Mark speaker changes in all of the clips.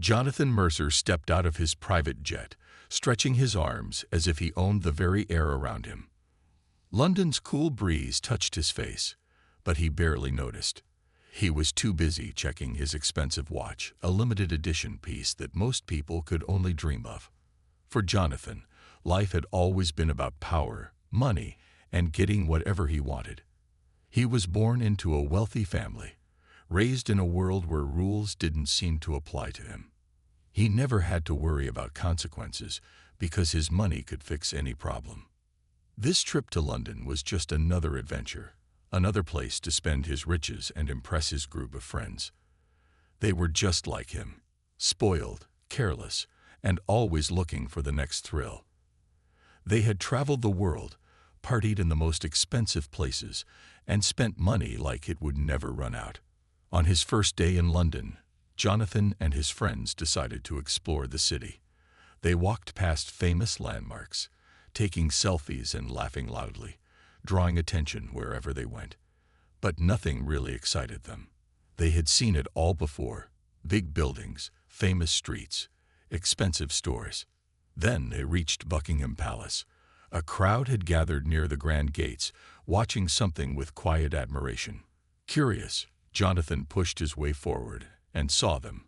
Speaker 1: Jonathan Mercer stepped out of his private jet, stretching his arms as if he owned the very air around him. London's cool breeze touched his face, but he barely noticed. He was too busy checking his expensive watch, a limited edition piece that most people could only dream of. For Jonathan, life had always been about power, money, and getting whatever he wanted. He was born into a wealthy family, raised in a world where rules didn't seem to apply to him. He never had to worry about consequences because his money could fix any problem. This trip to London was just another adventure, another place to spend his riches and impress his group of friends. They were just like him, spoiled, careless, and always looking for the next thrill. They had traveled the world, partied in the most expensive places, and spent money like it would never run out. On his first day in London, Jonathan and his friends decided to explore the city. They walked past famous landmarks, taking selfies and laughing loudly, drawing attention wherever they went. But nothing really excited them. They had seen it all before: big buildings, famous streets, expensive stores. Then they reached Buckingham Palace. A crowd had gathered near the grand gates, watching something with quiet admiration. Curious, Jonathan pushed his way forward and saw them,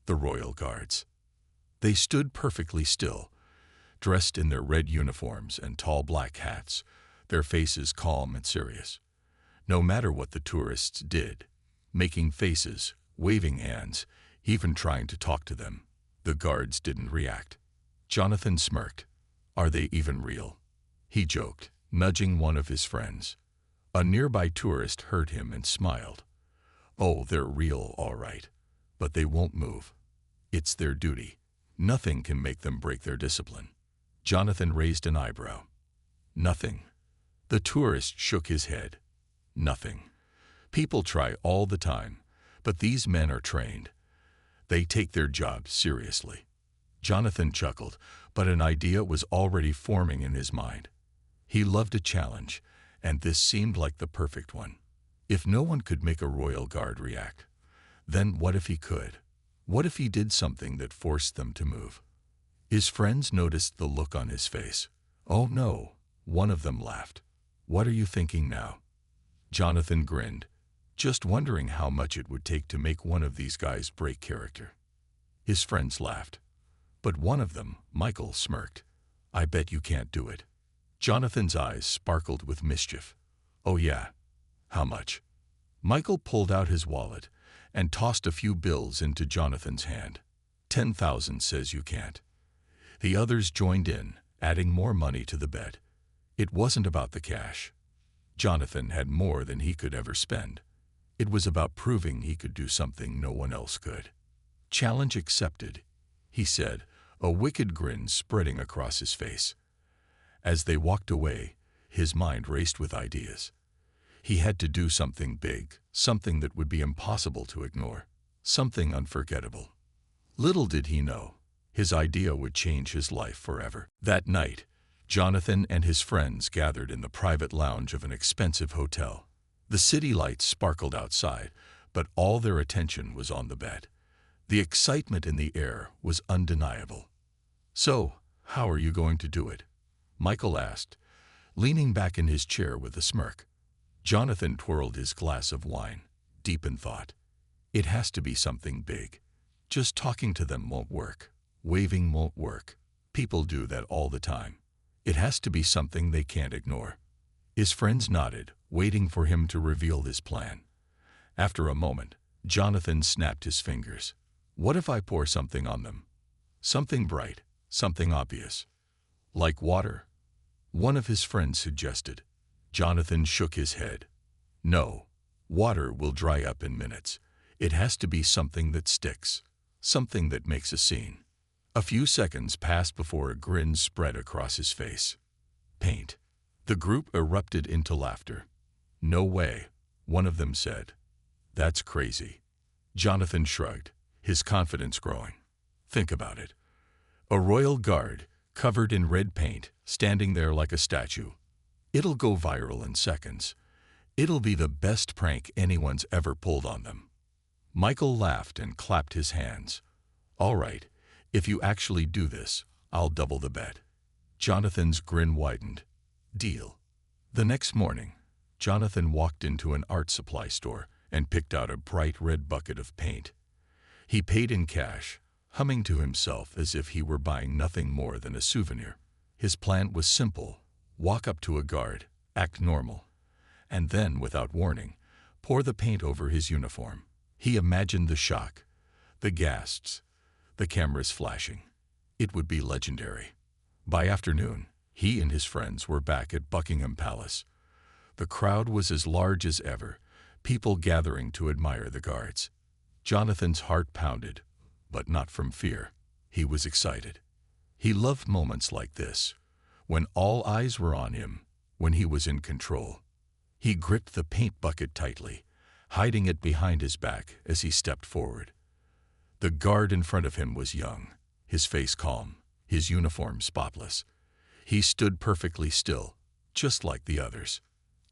Speaker 1: the royal guards. They stood perfectly still, dressed in their red uniforms and tall black hats, their faces calm and serious. No matter what the tourists did, making faces, waving hands, even trying to talk to them, the guards didn't react. Jonathan smirked. "Are they even real?" he joked, nudging one of his friends. A nearby tourist heard him and smiled. "Oh, they're real, all right. But they won't move. It's their duty. Nothing can make them break their discipline." Jonathan raised an eyebrow. "Nothing." The tourist shook his head. "Nothing. People try all the time, but these men are trained. They take their job seriously." Jonathan chuckled, but an idea was already forming in his mind. He loved a challenge, and this seemed like the perfect one. If no one could make a royal guard react, then what if he could? What if he did something that forced them to move? His friends noticed the look on his face. "Oh no," one of them laughed. "What are you thinking now?" Jonathan grinned, just wondering how much it would take to make one of these guys break character. His friends laughed, but one of them, Michael, smirked. "I bet you can't do it." Jonathan's eyes sparkled with mischief. "Oh yeah? How much?" Michael pulled out his wallet and tossed a few bills into Jonathan's hand. 10,000 says you can't." The others joined in, adding more money to the bet. It wasn't about the cash. Jonathan had more than he could ever spend. It was about proving he could do something no one else could. "Challenge accepted," he said, a wicked grin spreading across his face. As they walked away, his mind raced with ideas. He had to do something big, something that would be impossible to ignore, something unforgettable. Little did he know, his idea would change his life forever. That night, Jonathan and his friends gathered in the private lounge of an expensive hotel. The city lights sparkled outside, but all their attention was on the bet. The excitement in the air was undeniable. "So, how are you going to do it?" Michael asked, leaning back in his chair with a smirk. Jonathan twirled his glass of wine, deep in thought. "It has to be something big. Just talking to them won't work. Waving won't work. People do that all the time. It has to be something they can't ignore." His friends nodded, waiting for him to reveal his plan. After a moment, Jonathan snapped his fingers. "What if I pour something on them? Something bright, something obvious. Like water?" One of his friends suggested. Jonathan shook his head. "No, water will dry up in minutes. It has to be something that sticks, something that makes a scene." A few seconds passed before a grin spread across his face. "Paint." The group erupted into laughter. "No way," one of them said. "That's crazy." Jonathan shrugged, his confidence growing. "Think about it. A royal guard, covered in red paint, standing there like a statue. It'll go viral in seconds. It'll be the best prank anyone's ever pulled on them." Michael laughed and clapped his hands. All right, if you actually do this, I'll double the bet. Jonathan's grin widened. Deal. The next morning, Jonathan walked into an art supply store and picked out a bright red bucket of paint. He paid in cash, humming to himself as if he were buying nothing more than a souvenir. His plan was simple: walk up to a guard, act normal, and then, without warning, pour the paint over his uniform. He imagined the shock, the gasps, the cameras flashing. It would be legendary. By afternoon, he and his friends were back at Buckingham Palace. The crowd was as large as ever, people gathering to admire the guards. Jonathan's heart pounded, but not from fear. He was excited. He loved moments like this, when all eyes were on him, when he was in control. He gripped the paint bucket tightly, hiding it behind his back as he stepped forward. The guard in front of him was young, his face calm, his uniform spotless. He stood perfectly still, just like the others.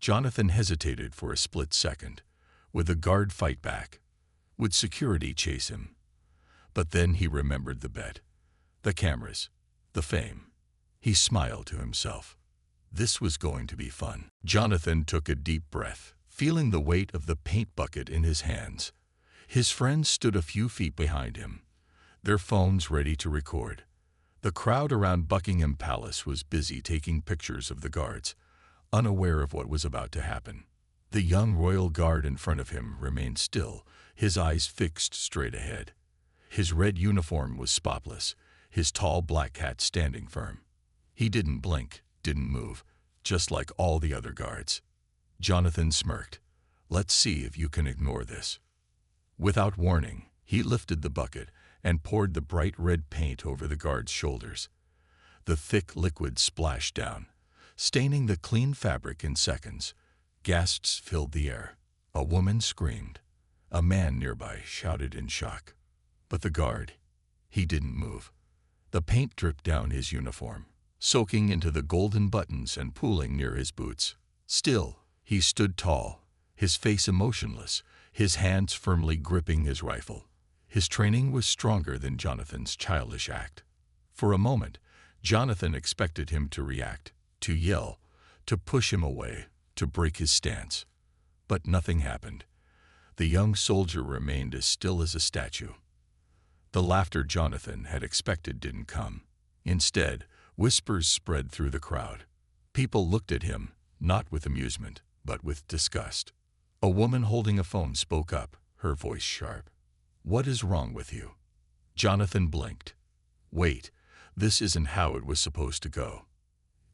Speaker 1: Jonathan hesitated for a split second. Would the guard fight back? Would security chase him? But then he remembered the bet, the cameras, the fame. He smiled to himself. This was going to be fun. Jonathan took a deep breath, feeling the weight of the paint bucket in his hands. His friends stood a few feet behind him, their phones ready to record. The crowd around Buckingham Palace was busy taking pictures of the guards, unaware of what was about to happen. The young royal guard in front of him remained still, his eyes fixed straight ahead. His red uniform was spotless, his tall black hat standing firm. He didn't blink, didn't move, just like all the other guards. Jonathan smirked. Let's see if you can ignore this. Without warning, he lifted the bucket and poured the bright red paint over the guard's shoulders. The thick liquid splashed down, staining the clean fabric in seconds. Gasps filled the air. A woman screamed. A man nearby shouted in shock. But the guard, he didn't move. The paint dripped down his uniform, soaking into the golden buttons and pooling near his boots. Still, he stood tall, his face emotionless, his hands firmly gripping his rifle. His training was stronger than Jonathan's childish act. For a moment, Jonathan expected him to react, to yell, to push him away, to break his stance. But nothing happened. The young soldier remained as still as a statue. The laughter Jonathan had expected didn't come. Instead, whispers spread through the crowd. People looked at him, not with amusement, but with disgust. A woman holding a phone spoke up, her voice sharp. "What is wrong with you?" Jonathan blinked. Wait, this isn't how it was supposed to go.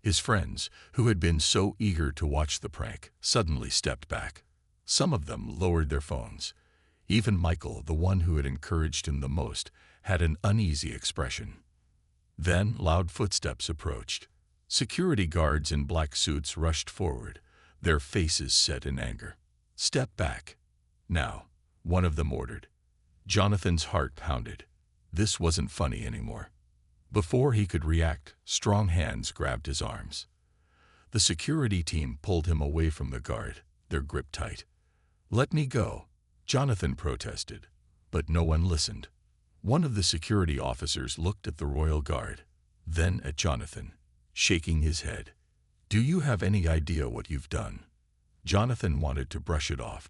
Speaker 1: His friends, who had been so eager to watch the prank, suddenly stepped back. Some of them lowered their phones. Even Michael, the one who had encouraged him the most, had an uneasy expression. Then loud footsteps approached. Security guards in black suits rushed forward, their faces set in anger. "Step back. Now," one of them ordered. Jonathan's heart pounded. This wasn't funny anymore. Before he could react, strong hands grabbed his arms. The security team pulled him away from the guard, their grip tight. "Let me go," Jonathan protested, but no one listened. One of the security officers looked at the royal guard, then at Jonathan, shaking his head. "Do you have any idea what you've done?" Jonathan wanted to brush it off,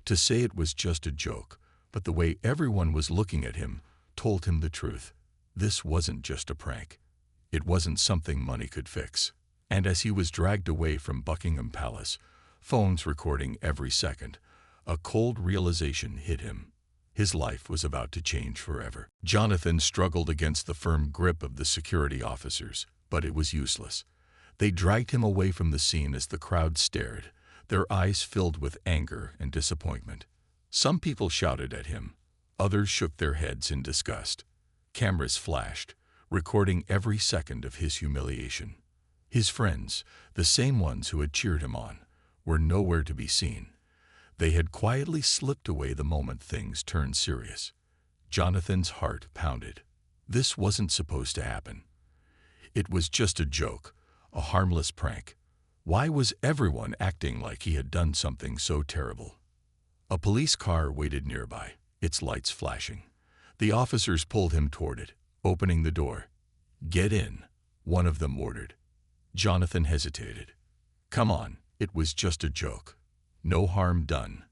Speaker 1: to say it was just a joke, but the way everyone was looking at him told him the truth. This wasn't just a prank. It wasn't something money could fix. And as he was dragged away from Buckingham Palace, phones recording every second, a cold realization hit him. His life was about to change forever. Jonathan struggled against the firm grip of the security officers, but it was useless. They dragged him away from the scene as the crowd stared, their eyes filled with anger and disappointment. Some people shouted at him. Others shook their heads in disgust. Cameras flashed, recording every second of his humiliation. His friends, the same ones who had cheered him on, were nowhere to be seen. They had quietly slipped away the moment things turned serious. Jonathan's heart pounded. This wasn't supposed to happen. It was just a joke, a harmless prank. Why was everyone acting like he had done something so terrible? A police car waited nearby, its lights flashing. The officers pulled him toward it, opening the door. "Get in," one of them ordered. Jonathan hesitated. "Come on, it was just a joke. No harm done."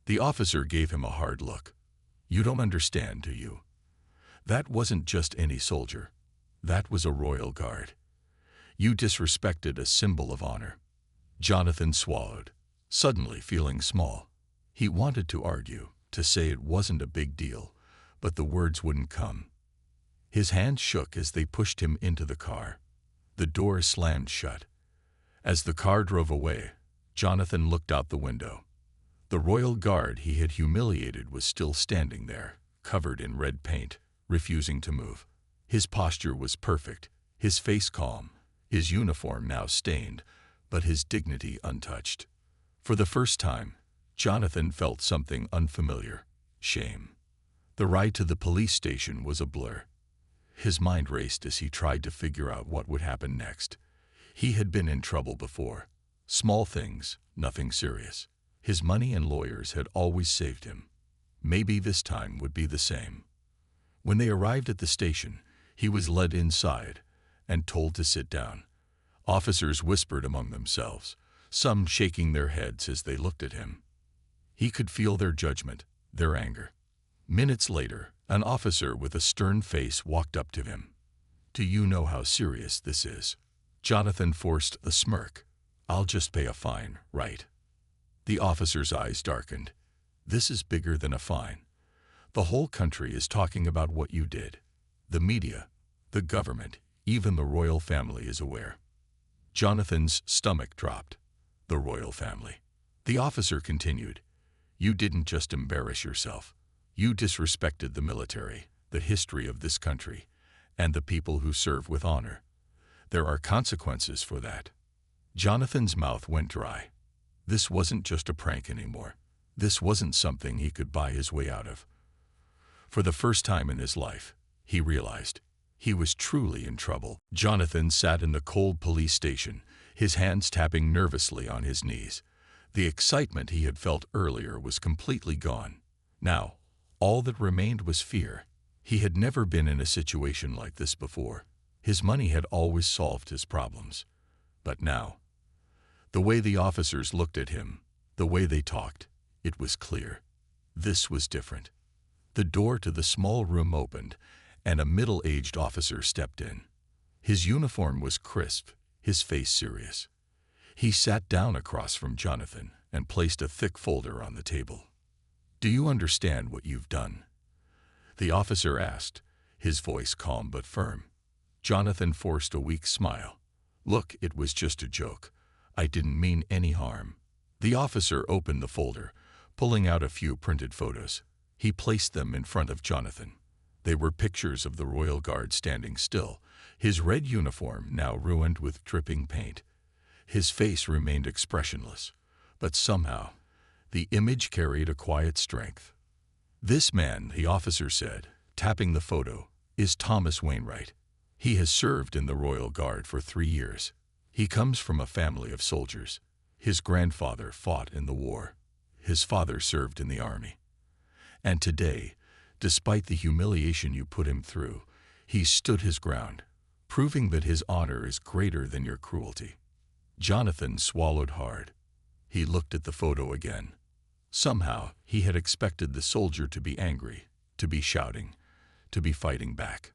Speaker 1: The officer gave him a hard look. "You don't understand, do you? That wasn't just any soldier. That was a royal guard. You disrespected a symbol of honor." Jonathan swallowed, suddenly feeling small. He wanted to argue, to say it wasn't a big deal, but the words wouldn't come. His hands shook as they pushed him into the car. The door slammed shut. As the car drove away, Jonathan looked out the window. The royal guard he had humiliated was still standing there, covered in red paint, refusing to move. His posture was perfect, his face calm, his uniform now stained, but his dignity untouched. For the first time, Jonathan felt something unfamiliar: shame. The ride to the police station was a blur. His mind raced as he tried to figure out what would happen next. He had been in trouble before. Small things, nothing serious. His money and lawyers had always saved him. Maybe this time would be the same. When they arrived at the station, he was led inside and told to sit down. Officers whispered among themselves, some shaking their heads as they looked at him. He could feel their judgment, their anger. Minutes later, an officer with a stern face walked up to him. "Do you know how serious this is?" Jonathan forced a smirk. "I'll just pay a fine, right?" The officer's eyes darkened. "This is bigger than a fine. The whole country is talking about what you did. The media, the government, even the royal family is aware." Jonathan's stomach dropped. The royal family. The officer continued, "You didn't just embarrass yourself. You disrespected the military, the history of this country, and the people who serve with honor. There are consequences for that." Jonathan's mouth went dry. This wasn't just a prank anymore. This wasn't something he could buy his way out of. For the first time in his life, he realized he was truly in trouble. Jonathan sat in the cold police station, his hands tapping nervously on his knees. The excitement he had felt earlier was completely gone. Now, all that remained was fear. He had never been in a situation like this before. His money had always solved his problems. But now, the way the officers looked at him, the way they talked, it was clear. This was different. The door to the small room opened, and a middle-aged officer stepped in. His uniform was crisp, his face serious. He sat down across from Jonathan and placed a thick folder on the table. "Do you understand what you've done?" the officer asked, his voice calm but firm. Jonathan forced a weak smile. "Look, it was just a joke. I didn't mean any harm." The officer opened the folder, pulling out a few printed photos. He placed them in front of Jonathan. They were pictures of the royal guard standing still, his red uniform now ruined with dripping paint. His face remained expressionless, but somehow the image carried a quiet strength. "This man," the officer said, tapping the photo, "is Thomas Wainwright. He has served in the Royal Guard for 3 years. He comes from a family of soldiers. His grandfather fought in the war. His father served in the army. And today, despite the humiliation you put him through, he stood his ground, proving that his honor is greater than your cruelty." Jonathan swallowed hard. He looked at the photo again. Somehow, he had expected the soldier to be angry, to be shouting, to be fighting back.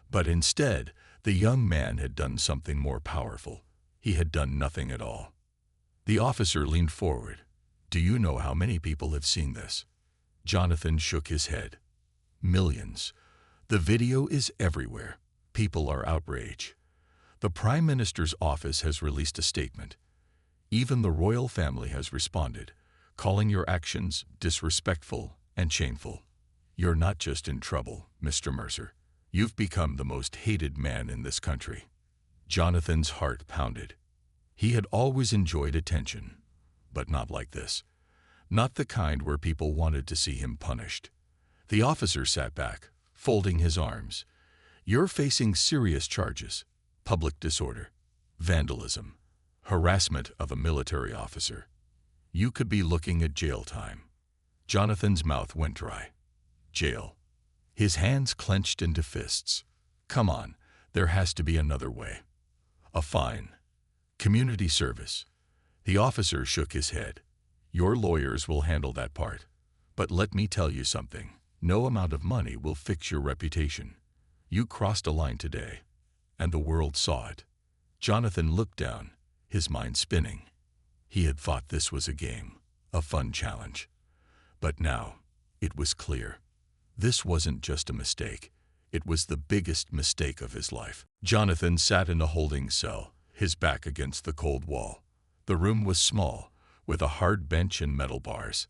Speaker 1: But instead, the young man had done something more powerful. He had done nothing at all. The officer leaned forward. "Do you know how many people have seen this?" Jonathan shook his head. "Millions. The video is everywhere. People are outraged. The Prime Minister's office has released a statement. Even the royal family has responded, calling your actions disrespectful and shameful. You're not just in trouble, Mr. Mercer. You've become the most hated man in this country." Jonathan's heart pounded. He had always enjoyed attention, but not like this. Not the kind where people wanted to see him punished. The officer sat back, folding his arms. "You're facing serious charges: public disorder, vandalism, harassment of a military officer. You could be looking at jail time." Jonathan's mouth went dry. Jail. His hands clenched into fists. Come on, there has to be another way. A fine. Community service. The officer shook his head. Your lawyers will handle that part. But let me tell you something. No amount of money will fix your reputation. You crossed a line today, and the world saw it. Jonathan looked down, his mind spinning. He had thought this was a game, a fun challenge. But now, it was clear. This wasn't just a mistake. It was the biggest mistake of his life. Jonathan sat in a holding cell, his back against the cold wall. The room was small, with a hard bench and metal bars.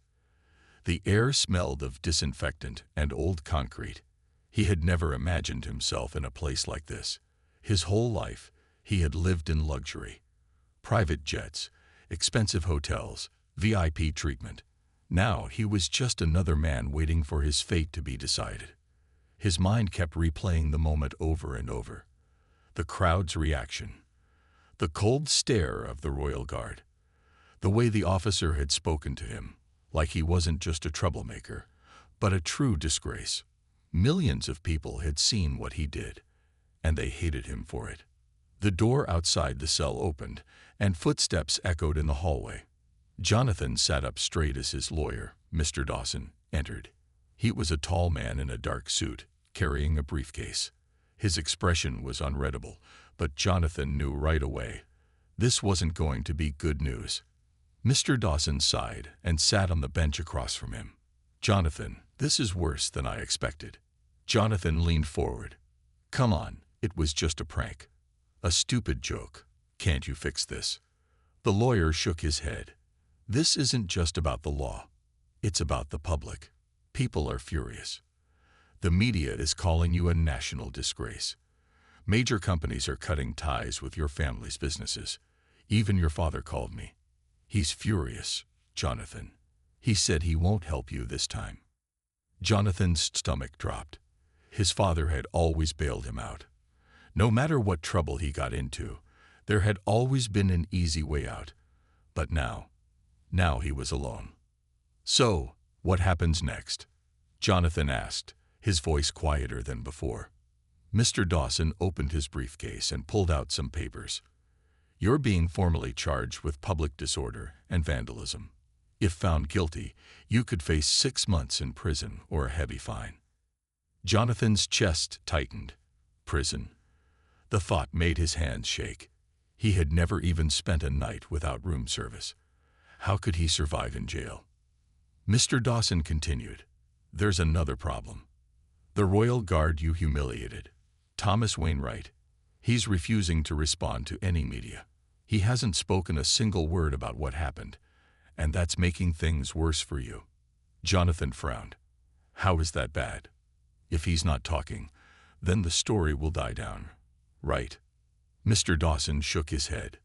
Speaker 1: The air smelled of disinfectant and old concrete. He had never imagined himself in a place like this. His whole life, he had lived in luxury. Private jets, expensive hotels, VIP treatment. Now he was just another man waiting for his fate to be decided. His mind kept replaying the moment over and over. The crowd's reaction. The cold stare of the royal guard. The way the officer had spoken to him, like he wasn't just a troublemaker, but a true disgrace. Millions of people had seen what he did, and they hated him for it. The door outside the cell opened, and footsteps echoed in the hallway. Jonathan sat up straight as his lawyer, Mr. Dawson, entered. He was a tall man in a dark suit, carrying a briefcase. His expression was unreadable, but Jonathan knew right away. This wasn't going to be good news. Mr. Dawson sighed and sat on the bench across from him. Jonathan, this is worse than I expected. Jonathan leaned forward. Come on, it was just a prank. A stupid joke. Can't you fix this? The lawyer shook his head. This isn't just about the law. It's about the public. People are furious. The media is calling you a national disgrace. Major companies are cutting ties with your family's businesses. Even your father called me. He's furious, Jonathan. He said he won't help you this time. Jonathan's stomach dropped. His father had always bailed him out. No matter what trouble he got into, there had always been an easy way out. But now he was alone. So, what happens next? Jonathan asked, his voice quieter than before. Mr. Dawson opened his briefcase and pulled out some papers. You're being formally charged with public disorder and vandalism. If found guilty, you could face 6 months in prison or a heavy fine. Jonathan's chest tightened. Prison. The thought made his hands shake. He had never even spent a night without room service. How could he survive in jail? Mr. Dawson continued. There's another problem. The royal guard you humiliated, Thomas Wainwright. He's refusing to respond to any media. He hasn't spoken a single word about what happened, and that's making things worse for you. Jonathan frowned. How is that bad? If he's not talking, then the story will die down. Right. Mr. Dawson shook his head.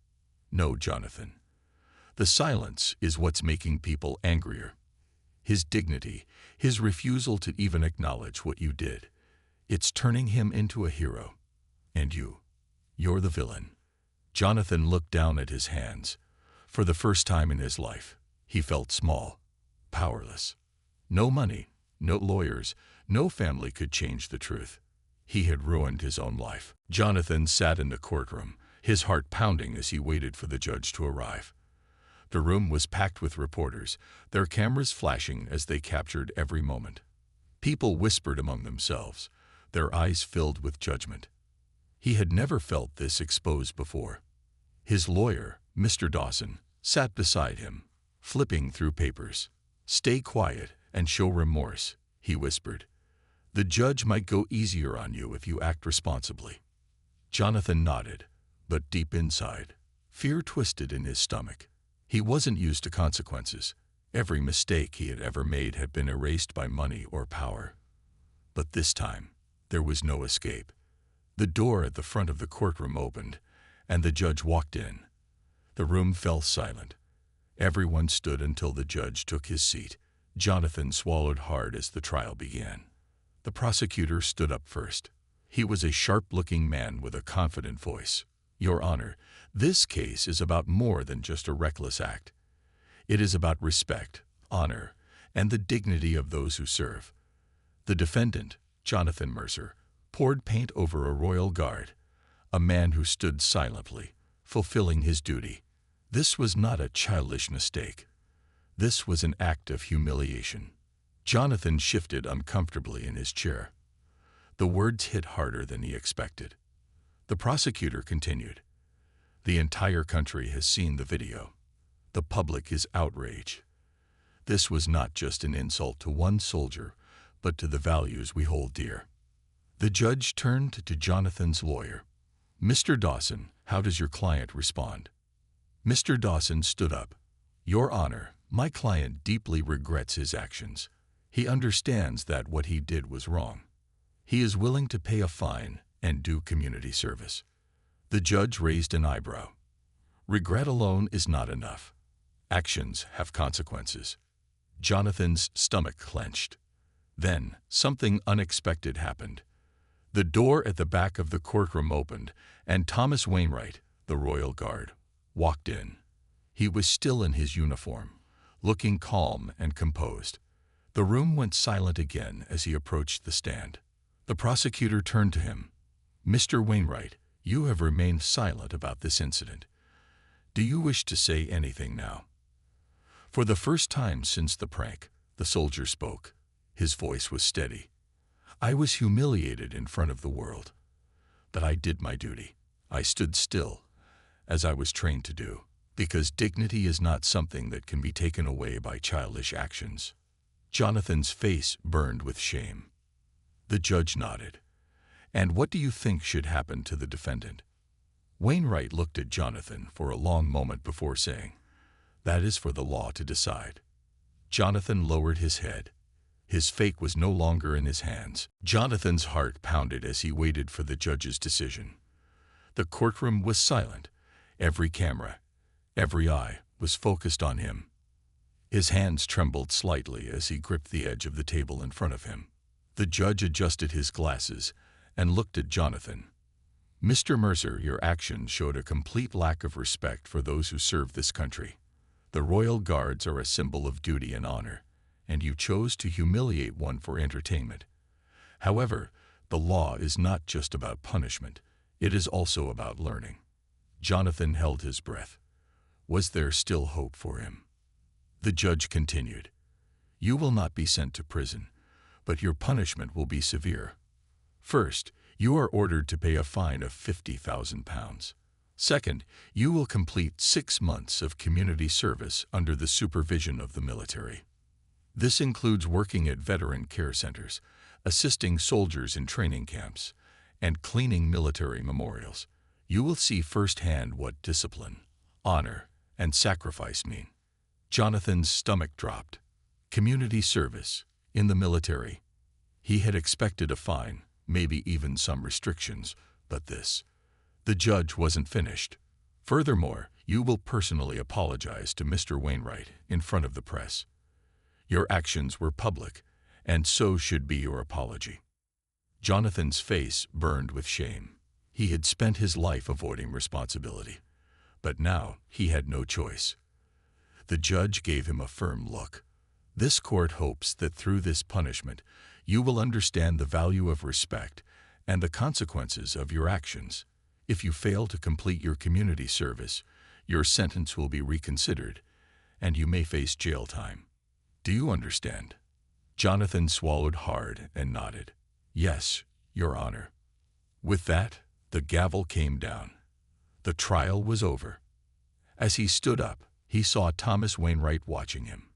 Speaker 1: No, Jonathan. The silence is what's making people angrier. His dignity, his refusal to even acknowledge what you did. It's turning him into a hero. And you're the villain. Jonathan looked down at his hands. For the first time in his life, he felt small, powerless. No money, no lawyers, no family could change the truth. He had ruined his own life. Jonathan sat in the courtroom, his heart pounding as he waited for the judge to arrive. The room was packed with reporters, their cameras flashing as they captured every moment. People whispered among themselves, their eyes filled with judgment. He had never felt this exposed before. His lawyer, Mr. Dawson, sat beside him, flipping through papers. Stay quiet and show remorse, he whispered. The judge might go easier on you if you act responsibly. Jonathan nodded, but deep inside, fear twisted in his stomach. He wasn't used to consequences. Every mistake he had ever made had been erased by money or power. But this time, there was no escape. The door at the front of the courtroom opened, and the judge walked in. The room fell silent. Everyone stood until the judge took his seat. Jonathan swallowed hard as the trial began. The prosecutor stood up first. He was a sharp-looking man with a confident voice. Your Honor, this case is about more than just a reckless act. It is about respect, honor, and the dignity of those who serve. The defendant, Jonathan Mercer, poured paint over a royal guard, a man who stood silently, fulfilling his duty. This was not a childish mistake. This was an act of humiliation. Jonathan shifted uncomfortably in his chair. The words hit harder than he expected. The prosecutor continued. The entire country has seen the video. The public is outraged. This was not just an insult to one soldier, but to the values we hold dear. The judge turned to Jonathan's lawyer. Mr. Dawson, how does your client respond? Mr. Dawson stood up. Your Honor, my client deeply regrets his actions. He understands that what he did was wrong. He is willing to pay a fine and do community service. The judge raised an eyebrow. Regret alone is not enough. Actions have consequences. Jonathan's stomach clenched. Then, something unexpected happened. The door at the back of the courtroom opened, and Thomas Wainwright, the Royal Guard, walked in. He was still in his uniform, looking calm and composed. The room went silent again as he approached the stand. The prosecutor turned to him. Mr. Wainwright, you have remained silent about this incident. Do you wish to say anything now? For the first time since the prank, the soldier spoke. His voice was steady. I was humiliated in front of the world. But I did my duty. I stood still, as I was trained to do, because dignity is not something that can be taken away by childish actions. Jonathan's face burned with shame. The judge nodded. And what do you think should happen to the defendant? Wainwright looked at Jonathan for a long moment before saying, That is for the law to decide. Jonathan lowered his head. His fate was no longer in his hands. Jonathan's heart pounded as he waited for the judge's decision. The courtroom was silent. Every camera, every eye was focused on him. His hands trembled slightly as he gripped the edge of the table in front of him. The judge adjusted his glasses and looked at Jonathan. Mr. Mercer, your actions showed a complete lack of respect for those who serve this country. The Royal Guards are a symbol of duty and honor, and you chose to humiliate one for entertainment. However, the law is not just about punishment. It is also about learning. Jonathan held his breath. Was there still hope for him? The judge continued. You will not be sent to prison, but your punishment will be severe. First, you are ordered to pay a fine of £50,000. Second, you will complete 6 months of community service under the supervision of the military. This includes working at veteran care centers, assisting soldiers in training camps, and cleaning military memorials. You will see firsthand what discipline, honor, and sacrifice mean. Jonathan's stomach dropped. Community service, in the military. He had expected a fine, maybe even some restrictions, but this. The judge wasn't finished. Furthermore, you will personally apologize to Mr. Wainwright in front of the press. Your actions were public, and so should be your apology. Jonathan's face burned with shame. He had spent his life avoiding responsibility, but now he had no choice. The judge gave him a firm look. This court hopes that through this punishment, you will understand the value of respect and the consequences of your actions. If you fail to complete your community service, your sentence will be reconsidered, and you may face jail time. Do you understand? Jonathan swallowed hard and nodded. Yes, Your Honor. With that, the gavel came down. The trial was over. As he stood up, he saw Thomas Wainwright watching him.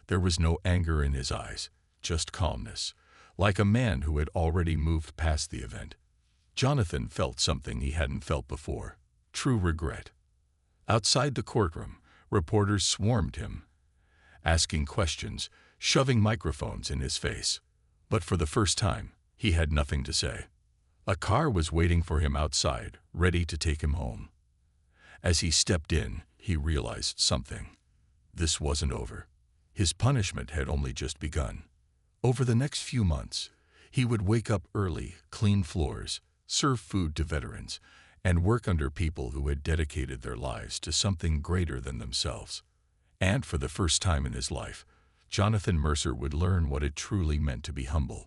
Speaker 1: There was no anger in his eyes, just calmness, like a man who had already moved past the event. Jonathan felt something he hadn't felt before, true regret. Outside the courtroom, reporters swarmed him, asking questions, shoving microphones in his face. But for the first time, he had nothing to say. A car was waiting for him outside, ready to take him home. As he stepped in, he realized something. This wasn't over. His punishment had only just begun. Over the next few months, he would wake up early, clean floors, serve food to veterans, and work under people who had dedicated their lives to something greater than themselves. And for the first time in his life, Jonathan Mercer would learn what it truly meant to be humble.